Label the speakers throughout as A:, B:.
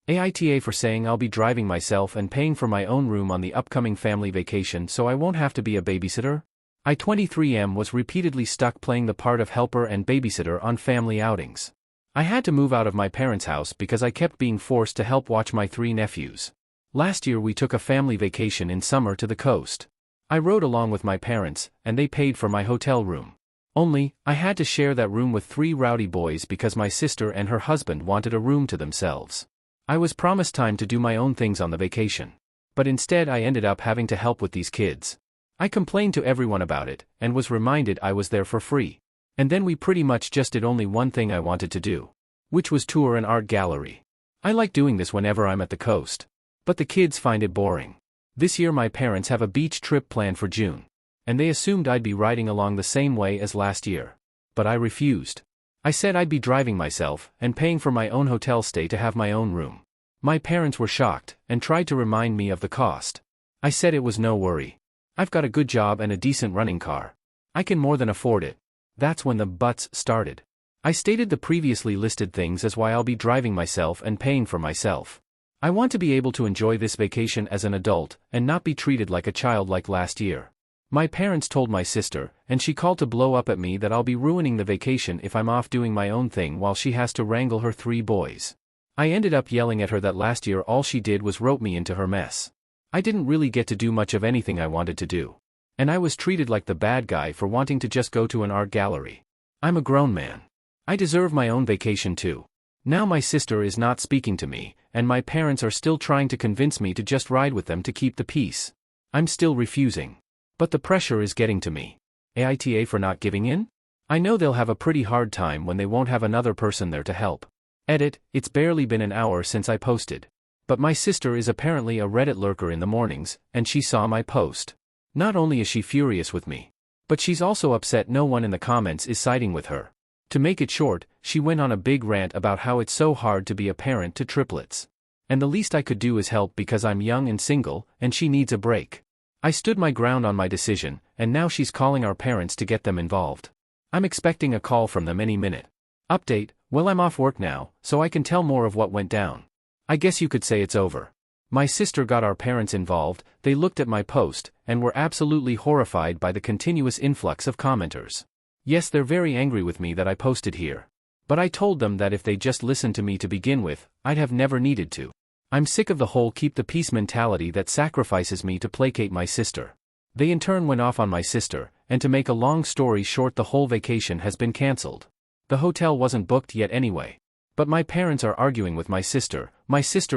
A: AITA for saying I'll be driving myself and paying for my own room on the upcoming family vacation so I won't have to be a babysitter. I 23M was repeatedly stuck playing the part of helper and babysitter on family outings. I had to move out of my parents' house because I kept being forced to help watch my 3 nephews. Last year we took a family vacation in summer to the coast. I rode along with my parents, and they paid for my hotel room. Only, I had to share that room with 3 rowdy boys because my sister and her husband wanted a room to themselves. I was promised time to do my own things on the vacation. But instead I ended up having to help with these kids. I complained to everyone about it, and was reminded I was there for free. And then we pretty much just did only one thing I wanted to do, which was tour an art gallery. I like doing this whenever I'm at the coast. But the kids find it boring. This year my parents have a beach trip planned for June. And they assumed I'd be riding along the same way as last year. But I refused. I said I'd be driving myself, and paying for my own hotel stay to have my own room. My parents were shocked, and tried to remind me of the cost. I said it was no worry. I've got a good job and a decent running car. I can more than afford it. That's when the buts started. I stated the previously listed things as why I'll be driving myself and paying for myself. I want to be able to enjoy this vacation as an adult, and not be treated like a child like last year. My parents told my sister, and she called to blow up at me that I'll be ruining the vacation if I'm off doing my own thing while she has to wrangle her 3 boys. I ended up yelling at her that last year all she did was rope me into her mess. I didn't really get to do much of anything I wanted to do. And I was treated like the bad guy for wanting to just go to an art gallery. I'm a grown man. I deserve my own vacation too. Now my sister is not speaking to me, and my parents are still trying to convince me to just ride with them to keep the peace. I'm still refusing. But the pressure is getting to me. AITA for not giving in? I know they'll have a pretty hard time when they won't have another person there to help. Edit, it's barely been an hour since I posted. But my sister is apparently a Reddit lurker in the mornings, and she saw my post. Not only is she furious with me, but she's also upset no one in the comments is siding with her. To make it short, she went on a big rant about how it's so hard to be a parent to triplets. And the least I could do is help because I'm young and single, and she needs a break. I stood my ground on my decision, and now she's calling our parents to get them involved. I'm expecting a call from them any minute. Update, well I'm off work now, so I can tell more of what went down. I guess you could say it's over. My sister got our parents involved, they looked at my post, and were absolutely horrified by the continuous influx of commenters. Yes, they're very angry with me that I posted here. But I told them that if they just listened to me to begin with, I'd have never needed to. I'm sick of the whole keep the peace mentality that sacrifices me to placate my sister. They in turn went off on my sister, and to make a long story short the whole vacation has been cancelled. The hotel wasn't booked yet anyway. But my parents are arguing with my sister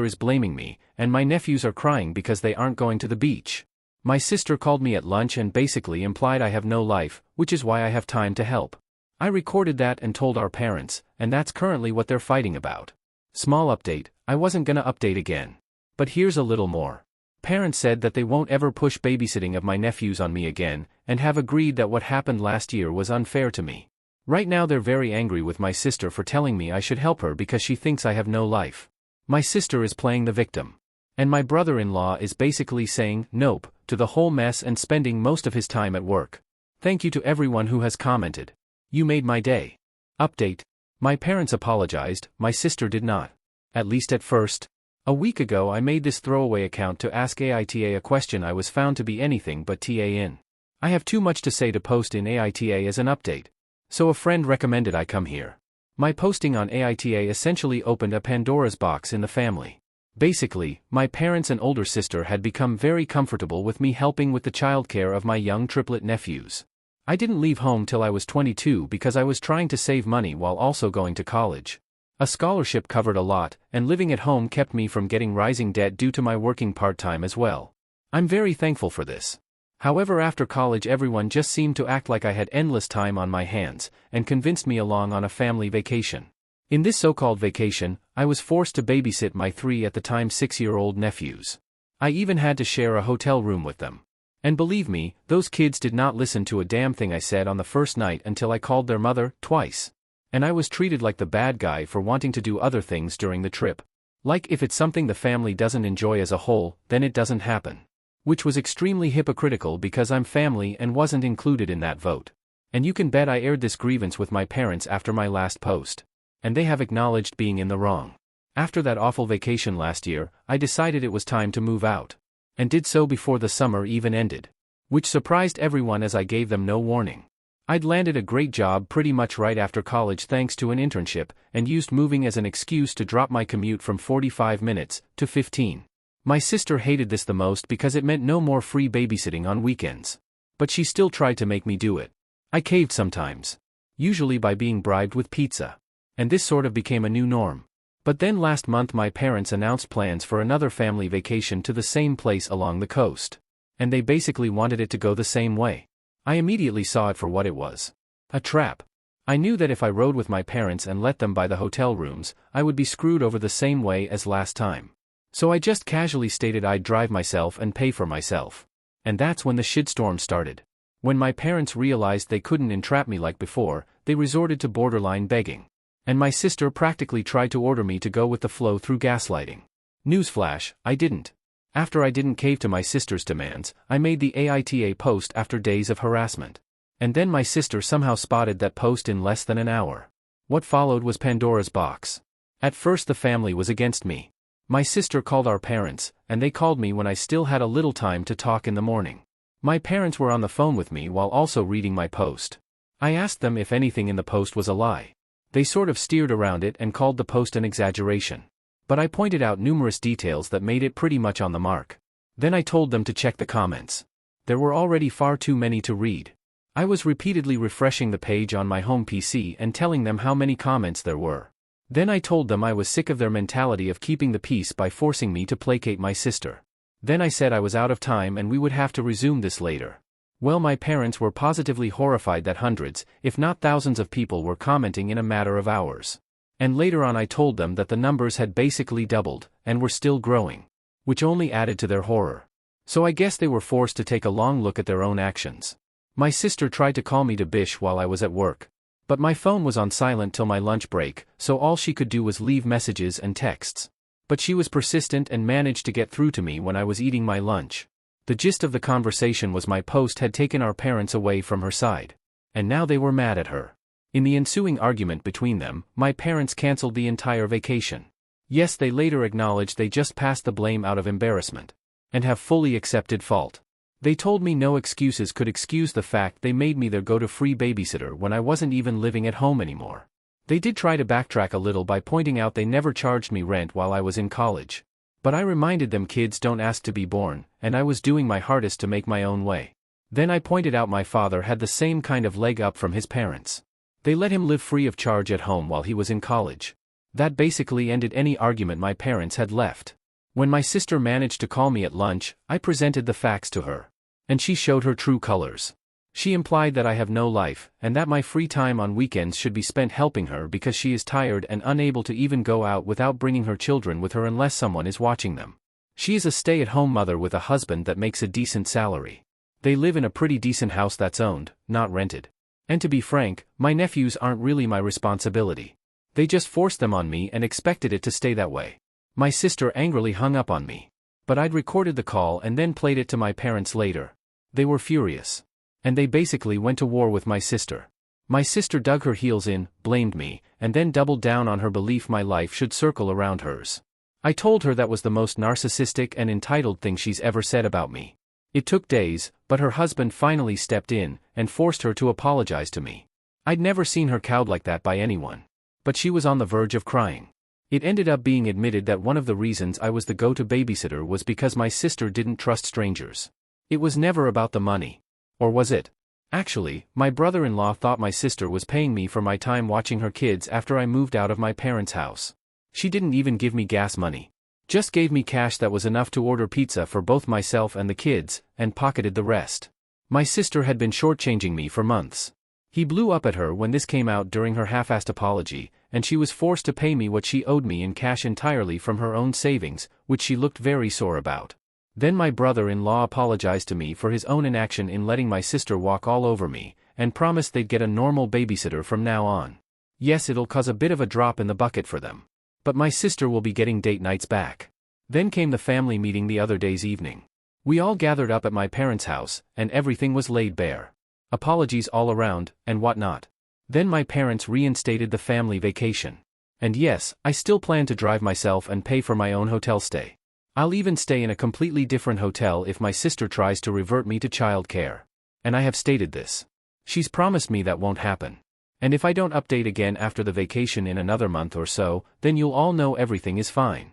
A: is blaming me, and my nephews are crying because they aren't going to the beach. My sister called me at lunch and basically implied I have no life, which is why I have time to help. I recorded that and told our parents, and that's currently what they're fighting about. Small update, I wasn't gonna update again. But here's a little more. Parents said that they won't ever push babysitting of my nephews on me again, and have agreed that what happened last year was unfair to me. Right now they're very angry with my sister for telling me I should help her because she thinks I have no life. My sister is playing the victim. And my brother-in-law is basically saying, nope, to the whole mess and spending most of his time at work. Thank you to everyone who has commented. You made my day. Update. My parents apologized, my sister did not. At least at first. A week ago I made this throwaway account to ask AITA a question I was found to be anything but TA in. I have too much to say to post in AITA as an update. So a friend recommended I come here. My posting on AITA essentially opened a Pandora's box in the family. Basically, my parents and older sister had become very comfortable with me helping with the childcare of my young triplet nephews. I didn't leave home till I was 22 because I was trying to save money while also going to college. A scholarship covered a lot, and living at home kept me from getting rising debt due to my working part-time as well. I'm very thankful for this. However, after college everyone just seemed to act like I had endless time on my hands, and convinced me along on a family vacation. In this so-called vacation, I was forced to babysit my 3 at the time 6-year-old nephews. I even had to share a hotel room with them. And believe me, those kids did not listen to a damn thing I said on the first night until I called their mother, twice. And I was treated like the bad guy for wanting to do other things during the trip. Like if it's something the family doesn't enjoy as a whole, then it doesn't happen. Which was extremely hypocritical because I'm family and wasn't included in that vote. And you can bet I aired this grievance with my parents after my last post. And they have acknowledged being in the wrong. After that awful vacation last year, I decided it was time to move out. And did so before the summer even ended. Which surprised everyone as I gave them no warning. I'd landed a great job pretty much right after college thanks to an internship, and used moving as an excuse to drop my commute from 45 minutes to 15. My sister hated this the most because it meant no more free babysitting on weekends. But she still tried to make me do it. I caved sometimes. Usually by being bribed with pizza. And this sort of became a new norm. But then last month my parents announced plans for another family vacation to the same place along the coast. And they basically wanted it to go the same way. I immediately saw it for what it was. A trap. I knew that if I rode with my parents and let them buy the hotel rooms, I would be screwed over the same way as last time. So I just casually stated I'd drive myself and pay for myself. And that's when the shitstorm started. When my parents realized they couldn't entrap me like before, they resorted to borderline begging. And my sister practically tried to order me to go with the flow through gaslighting. Newsflash, I didn't. After I didn't cave to my sister's demands, I made the AITA post after days of harassment. And then my sister somehow spotted that post in less than an hour. What followed was Pandora's box. At first the family was against me. My sister called our parents, and they called me when I still had a little time to talk in the morning. My parents were on the phone with me while also reading my post. I asked them if anything in the post was a lie. They sort of steered around it and called the post an exaggeration. But I pointed out numerous details that made it pretty much on the mark. Then I told them to check the comments. There were already far too many to read. I was repeatedly refreshing the page on my home PC and telling them how many comments there were. Then I told them I was sick of their mentality of keeping the peace by forcing me to placate my sister. Then I said I was out of time and we would have to resume this later. Well, my parents were positively horrified that hundreds, if not thousands of people were commenting in a matter of hours. And later on I told them that the numbers had basically doubled, and were still growing. Which only added to their horror. So I guess they were forced to take a long look at their own actions. My sister tried to call me to Bish while I was at work. But my phone was on silent till my lunch break, so all she could do was leave messages and texts. But she was persistent and managed to get through to me when I was eating my lunch. The gist of the conversation was my post had taken our parents away from her side. And now they were mad at her. In the ensuing argument between them, my parents cancelled the entire vacation. Yes, they later acknowledged they just passed the blame out of embarrassment. And have fully accepted fault. They told me no excuses could excuse the fact they made me their go-to free babysitter when I wasn't even living at home anymore. They did try to backtrack a little by pointing out they never charged me rent while I was in college. But I reminded them kids don't ask to be born, and I was doing my hardest to make my own way. Then I pointed out my father had the same kind of leg up from his parents. They let him live free of charge at home while he was in college. That basically ended any argument my parents had left. When my sister managed to call me at lunch, I presented the facts to her. And she showed her true colors. She implied that I have no life, and that my free time on weekends should be spent helping her because she is tired and unable to even go out without bringing her children with her unless someone is watching them. She is a stay-at-home mother with a husband that makes a decent salary. They live in a pretty decent house that's owned, not rented. And to be frank, my nephews aren't really my responsibility. They just forced them on me and expected it to stay that way. My sister angrily hung up on me. But I'd recorded the call and then played it to my parents later. They were furious. And they basically went to war with my sister. My sister dug her heels in, blamed me, and then doubled down on her belief my life should circle around hers. I told her that was the most narcissistic and entitled thing she's ever said about me. It took days, but her husband finally stepped in and forced her to apologize to me. I'd never seen her cowed like that by anyone. But she was on the verge of crying. It ended up being admitted that one of the reasons I was the go-to babysitter was because my sister didn't trust strangers. It was never about the money. Or was it? Actually, my brother-in-law thought my sister was paying me for my time watching her kids after I moved out of my parents' house. She didn't even give me gas money. Just gave me cash that was enough to order pizza for both myself and the kids, and pocketed the rest. My sister had been shortchanging me for months. He blew up at her when this came out during her half-assed apology, and she was forced to pay me what she owed me in cash entirely from her own savings, which she looked very sore about. Then my brother-in-law apologized to me for his own inaction in letting my sister walk all over me, and promised they'd get a normal babysitter from now on. Yes, it'll cause a bit of a drop in the bucket for them. But my sister will be getting date nights back. Then came the family meeting the other day's evening. We all gathered up at my parents' house, and everything was laid bare. Apologies all around, and whatnot. Then my parents reinstated the family vacation. And yes, I still plan to drive myself and pay for my own hotel stay. I'll even stay in a completely different hotel if my sister tries to revert me to child care. And I have stated this. She's promised me that won't happen. And if I don't update again after the vacation in another month or so, then you'll all know everything is fine.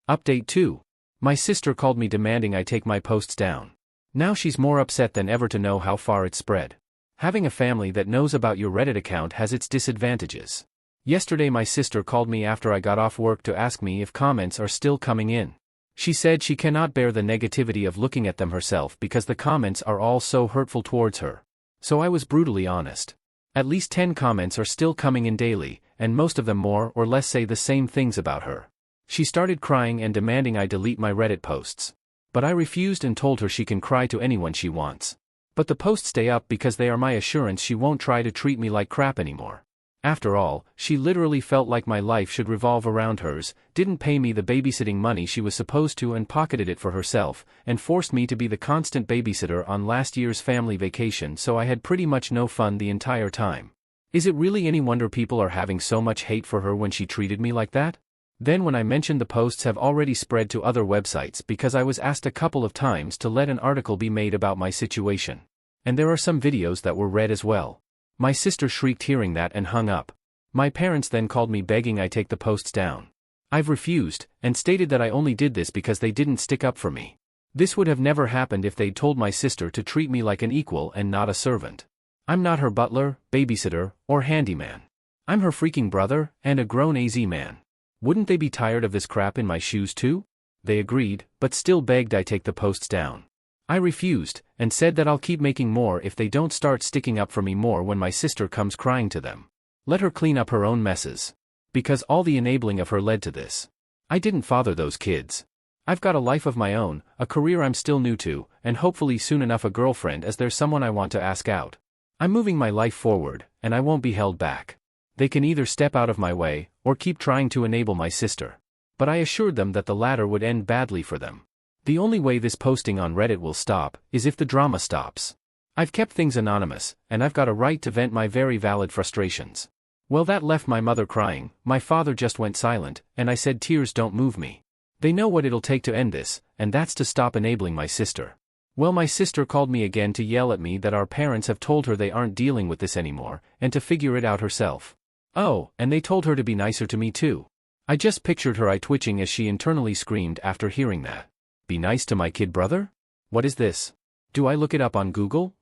A: Update 2. My sister called me demanding I take my posts down. Now she's more upset than ever to know how far it's spread. Having a family that knows about your Reddit account has its disadvantages. Yesterday my sister called me after I got off work to ask me if comments are still coming in. She said she cannot bear the negativity of looking at them herself because the comments are all so hurtful towards her. So I was brutally honest. At least 10 comments are still coming in daily, and most of them more or less say the same things about her. She started crying and demanding I delete my Reddit posts. But I refused and told her she can cry to anyone she wants. But the posts stay up because they are my assurance she won't try to treat me like crap anymore. After all, she literally felt like my life should revolve around hers, didn't pay me the babysitting money she was supposed to and pocketed it for herself, and forced me to be the constant babysitter on last year's family vacation, so I had pretty much no fun the entire time. Is it really any wonder people are having so much hate for her when she treated me like that? Then when I mentioned the posts have already spread to other websites because I was asked a couple of times to let an article be made about my situation. And there are some videos that were read as well. My sister shrieked hearing that and hung up. My parents then called me begging I take the posts down. I've refused, and stated that I only did this because they didn't stick up for me. This would have never happened if they'd told my sister to treat me like an equal and not a servant. I'm not her butler, babysitter, or handyman. I'm her freaking brother, and a grown AZ man. Wouldn't they be tired of this crap in my shoes too? They agreed, but still begged I take the posts down. I refused, and said that I'll keep making more if they don't start sticking up for me more when my sister comes crying to them. Let her clean up her own messes. Because all the enabling of her led to this. I didn't father those kids. I've got a life of my own, a career I'm still new to, and hopefully soon enough a girlfriend as there's someone I want to ask out. I'm moving my life forward, and I won't be held back. They can either step out of my way, or keep trying to enable my sister. But I assured them that the latter would end badly for them. The only way this posting on Reddit will stop is if the drama stops. I've kept things anonymous, and I've got a right to vent my very valid frustrations. Well, that left my mother crying, my father just went silent, and I said tears don't move me. They know what it'll take to end this, and that's to stop enabling my sister. Well, my sister called me again to yell at me that our parents have told her they aren't dealing with this anymore, and to figure it out herself. Oh, and they told her to be nicer to me too. I just pictured her eye twitching as she internally screamed after hearing that. Be nice to my kid brother? What is this? Do I look it up on Google?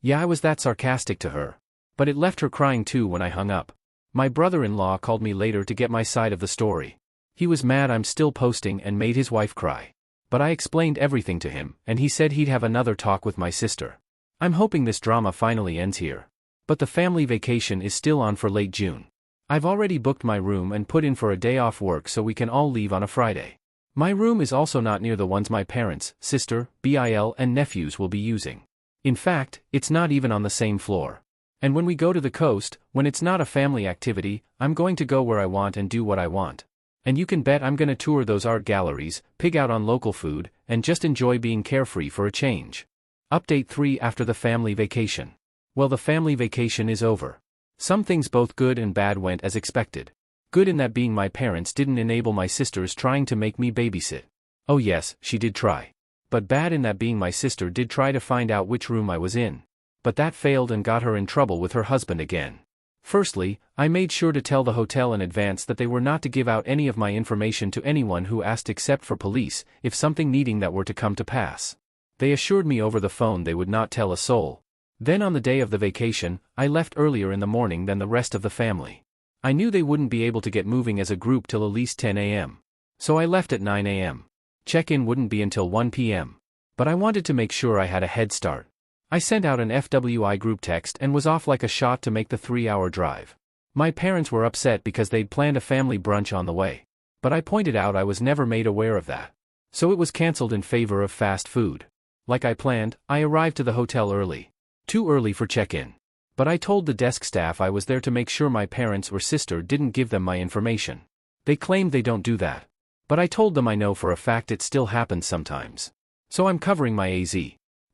A: Yeah, I was that sarcastic to her. But it left her crying too when I hung up. My brother-in-law called me later to get my side of the story. He was mad I'm still posting and made his wife cry. But I explained everything to him, and he said he'd have another talk with my sister. I'm hoping this drama finally ends here. But the family vacation is still on for late June. I've already booked my room and put in for a day off work so we can all leave on a Friday. My room is also not near the ones my parents, sister, BIL and nephews will be using. In fact, it's not even on the same floor. And when we go to the coast, when it's not a family activity, I'm going to go where I want and do what I want. And you can bet I'm gonna tour those art galleries, pig out on local food, and just enjoy being carefree for a change. Update 3 after the family vacation. Well, the family vacation is over. Some things both good and bad went as expected. Good in that being my parents didn't enable my sisters trying to make me babysit. Oh yes, she did try. But bad in that being my sister did try to find out which room I was in. But that failed and got her in trouble with her husband again. Firstly, I made sure to tell the hotel in advance that they were not to give out any of my information to anyone who asked except for police, if something needing that were to come to pass. They assured me over the phone they would not tell a soul. Then on the day of the vacation, I left earlier in the morning than the rest of the family. I knew they wouldn't be able to get moving as a group till at least 10 a.m. So I left at 9 a.m. Check-in wouldn't be until 1 p.m. But I wanted to make sure I had a head start. I sent out an FWI group text and was off like a shot to make the 3-hour drive. My parents were upset because they'd planned a family brunch on the way. But I pointed out I was never made aware of that. So it was cancelled in favor of fast food. Like I planned, I arrived to the hotel early. Too early for check-in. But I told the desk staff I was there to make sure my parents or sister didn't give them my information. They claimed they don't do that. But I told them I know for a fact it still happens sometimes. So I'm covering my AZ.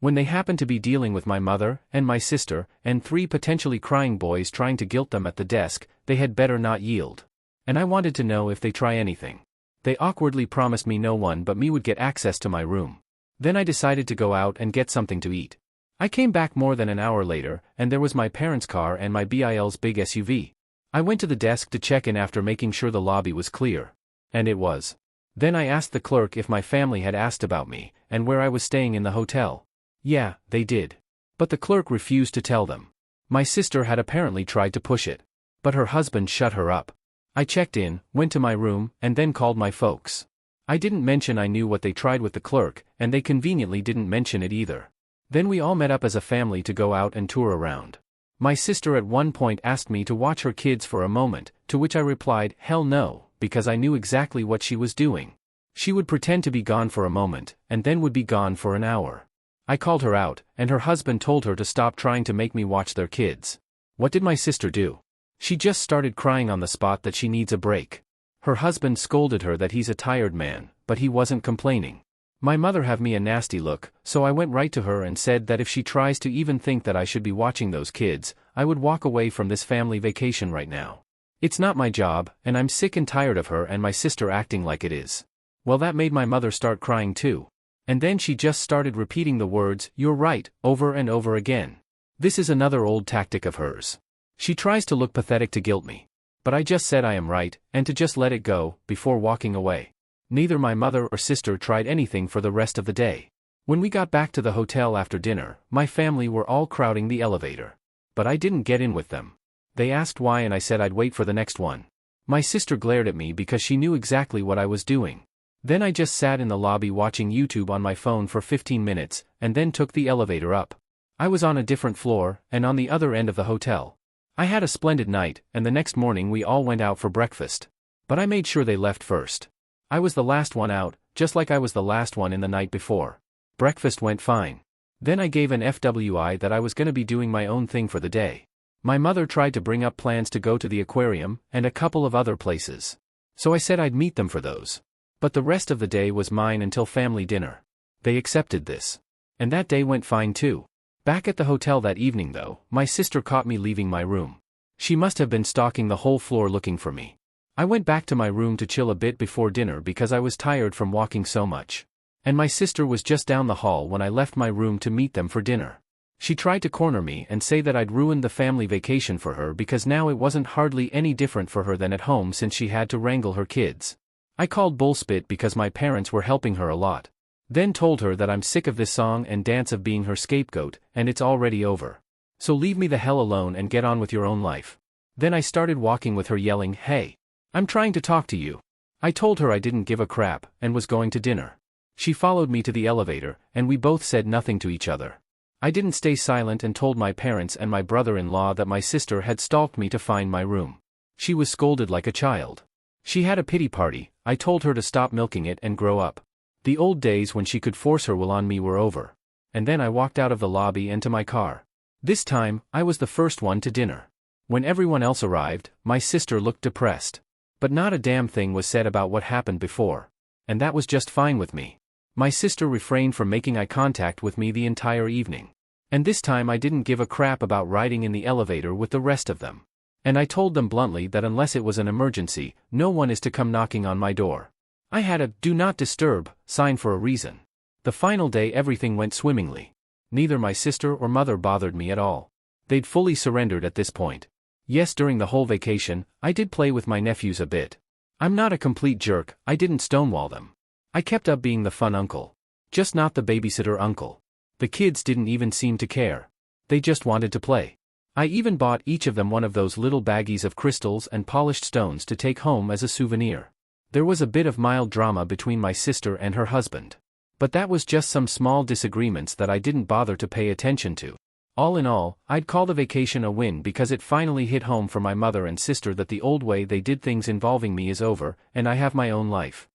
A: When they happen to be dealing with my mother, and my sister, and 3 potentially crying boys trying to guilt them at the desk, they had better not yield. And I wanted to know if they try anything. They awkwardly promised me no one but me would get access to my room. Then I decided to go out and get something to eat. I came back more than an hour later, and there was my parents' car and my BIL's big SUV. I went to the desk to check in after making sure the lobby was clear. And it was. Then I asked the clerk if my family had asked about me, and where I was staying in the hotel. Yeah, they did. But the clerk refused to tell them. My sister had apparently tried to push it. But her husband shut her up. I checked in, went to my room, and then called my folks. I didn't mention I knew what they tried with the clerk, and they conveniently didn't mention it either. Then we all met up as a family to go out and tour around. My sister at one point asked me to watch her kids for a moment, to which I replied, hell no, because I knew exactly what she was doing. She would pretend to be gone for a moment, and then would be gone for an hour. I called her out, and her husband told her to stop trying to make me watch their kids. What did my sister do? She just started crying on the spot that she needs a break. Her husband scolded her that he's a tired man, but he wasn't complaining. My mother gave me a nasty look, so I went right to her and said that if she tries to even think that I should be watching those kids, I would walk away from this family vacation right now. It's not my job, and I'm sick and tired of her and my sister acting like it is. Well, that made my mother start crying too. And then she just started repeating the words, "You're right," over and over again. This is another old tactic of hers. She tries to look pathetic to guilt me. But I just said I am right, and to just let it go, before walking away. Neither my mother or sister tried anything for the rest of the day. When we got back to the hotel after dinner, my family were all crowding the elevator. But I didn't get in with them. They asked why and I said I'd wait for the next one. My sister glared at me because she knew exactly what I was doing. Then I just sat in the lobby watching YouTube on my phone for 15 minutes, and then took the elevator up. I was on a different floor, and on the other end of the hotel. I had a splendid night, and the next morning we all went out for breakfast. But I made sure they left first. I was the last one out, just like I was the last one in the night before. Breakfast went fine. Then I gave an FWI that I was gonna be doing my own thing for the day. My mother tried to bring up plans to go to the aquarium, and a couple of other places. So I said I'd meet them for those. But the rest of the day was mine until family dinner. They accepted this. And that day went fine too. Back at the hotel that evening though, my sister caught me leaving my room. She must have been stalking the whole floor looking for me. I went back to my room to chill a bit before dinner because I was tired from walking so much. And my sister was just down the hall when I left my room to meet them for dinner. She tried to corner me and say that I'd ruined the family vacation for her because now it wasn't hardly any different for her than at home since she had to wrangle her kids. I called bullspit because my parents were helping her a lot. Then told her that I'm sick of this song and dance of being her scapegoat, and it's already over. So leave me the hell alone and get on with your own life. Then I started walking with her yelling, "Hey, I'm trying to talk to you." I told her I didn't give a crap, and was going to dinner. She followed me to the elevator, and we both said nothing to each other. I didn't stay silent and told my parents and my brother-in-law that my sister had stalked me to find my room. She was scolded like a child. She had a pity party. I told her to stop milking it and grow up. The old days when she could force her will on me were over. And then I walked out of the lobby and to my car. This time, I was the first one to dinner. When everyone else arrived, my sister looked depressed. But not a damn thing was said about what happened before. And that was just fine with me. My sister refrained from making eye contact with me the entire evening. And this time I didn't give a crap about riding in the elevator with the rest of them. And I told them bluntly that unless it was an emergency, no one is to come knocking on my door. I had a "Do Not Disturb" sign for a reason. The final day everything went swimmingly. Neither my sister or mother bothered me at all. They'd fully surrendered at this point. Yes, during the whole vacation, I did play with my nephews a bit. I'm not a complete jerk, I didn't stonewall them. I kept up being the fun uncle. Just not the babysitter uncle. The kids didn't even seem to care. They just wanted to play. I even bought each of them one of those little baggies of crystals and polished stones to take home as a souvenir. There was a bit of mild drama between my sister and her husband. But that was just some small disagreements that I didn't bother to pay attention to. All in all, I'd call the vacation a win because it finally hit home for my mother and sister that the old way they did things involving me is over, and I have my own life.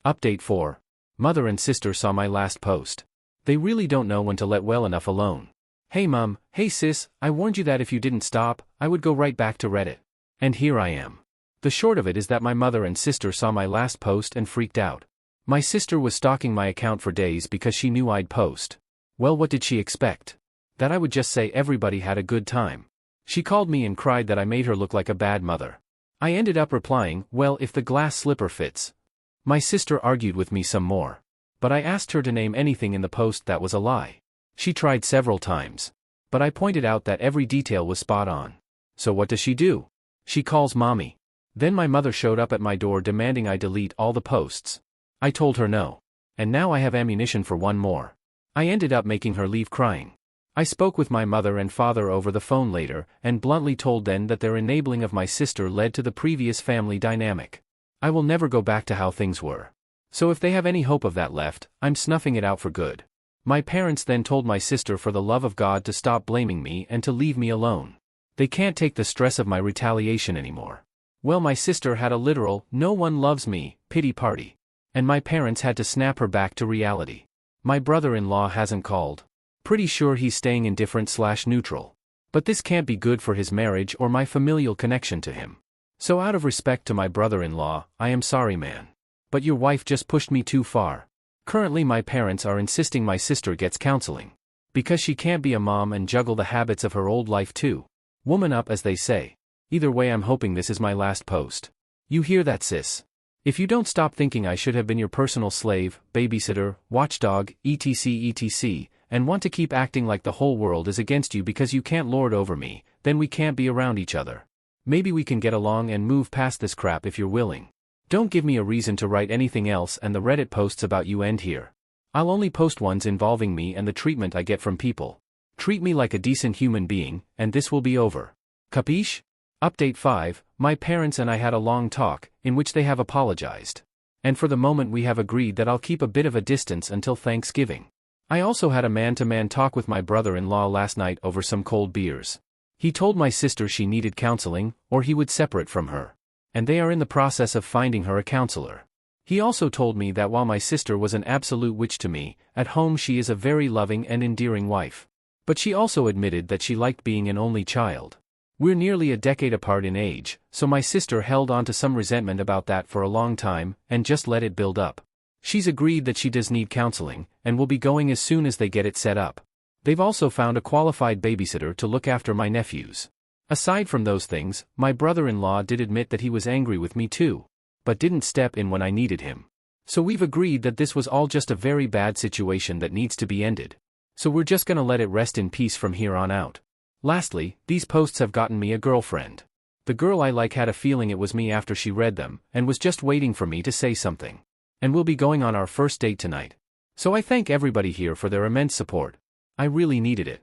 A: Update 4. Mother and sister saw my last post. They really don't know when to let well enough alone. Hey mum, hey sis, I warned you that if you didn't stop, I would go right back to Reddit. And here I am. The short of it is that my mother and sister saw my last post and freaked out. My sister was stalking my account for days because she knew I'd post. Well, what did she expect? That I would just say everybody had a good time. She called me and cried that I made her look like a bad mother. I ended up replying, well, if the glass slipper fits. My sister argued with me some more. But I asked her to name anything in the post that was a lie. She tried several times. But I pointed out that every detail was spot on. So what does she do? She calls mommy. Then my mother showed up at my door demanding I delete all the posts. I told her no. And now I have ammunition for one more. I ended up making her leave crying. I spoke with my mother and father over the phone later, and bluntly told them that their enabling of my sister led to the previous family dynamic. I will never go back to how things were. So if they have any hope of that left, I'm snuffing it out for good. My parents then told my sister for the love of God to stop blaming me and to leave me alone. They can't take the stress of my retaliation anymore. Well, my sister had a literal, no one loves me, pity party. And my parents had to snap her back to reality. My brother-in-law hasn't called. Pretty sure he's staying indifferent/neutral. But this can't be good for his marriage or my familial connection to him. So out of respect to my brother-in-law, I am sorry, man. But your wife just pushed me too far. Currently my parents are insisting my sister gets counseling. Because she can't be a mom and juggle the habits of her old life too. Woman up, as they say. Either way, I'm hoping this is my last post. You hear that, sis? If you don't stop thinking I should have been your personal slave, babysitter, watchdog, etc., and want to keep acting like the whole world is against you because you can't lord over me, then we can't be around each other. Maybe we can get along and move past this crap if you're willing. Don't give me a reason to write anything else, and the Reddit posts about you end here. I'll only post ones involving me and the treatment I get from people. Treat me like a decent human being, and this will be over. Capiche? Update 5, my parents and I had a long talk, in which they have apologized. And for the moment we have agreed that I'll keep a bit of a distance until Thanksgiving. I also had a man-to-man talk with my brother-in-law last night over some cold beers. He told my sister she needed counseling, or he would separate from her. And they are in the process of finding her a counselor. He also told me that while my sister was an absolute witch to me, at home she is a very loving and endearing wife. But she also admitted that she liked being an only child. We're nearly a decade apart in age, so my sister held on to some resentment about that for a long time, and just let it build up. She's agreed that she does need counseling, and will be going as soon as they get it set up. They've also found a qualified babysitter to look after my nephews. Aside from those things, my brother-in-law did admit that he was angry with me too, but didn't step in when I needed him. So we've agreed that this was all just a very bad situation that needs to be ended. So we're just gonna let it rest in peace from here on out. Lastly, these posts have gotten me a girlfriend. The girl I like had a feeling it was me after she read them, and was just waiting for me to say something. And we'll be going on our first date tonight. So I thank everybody here for their immense support. I really needed it.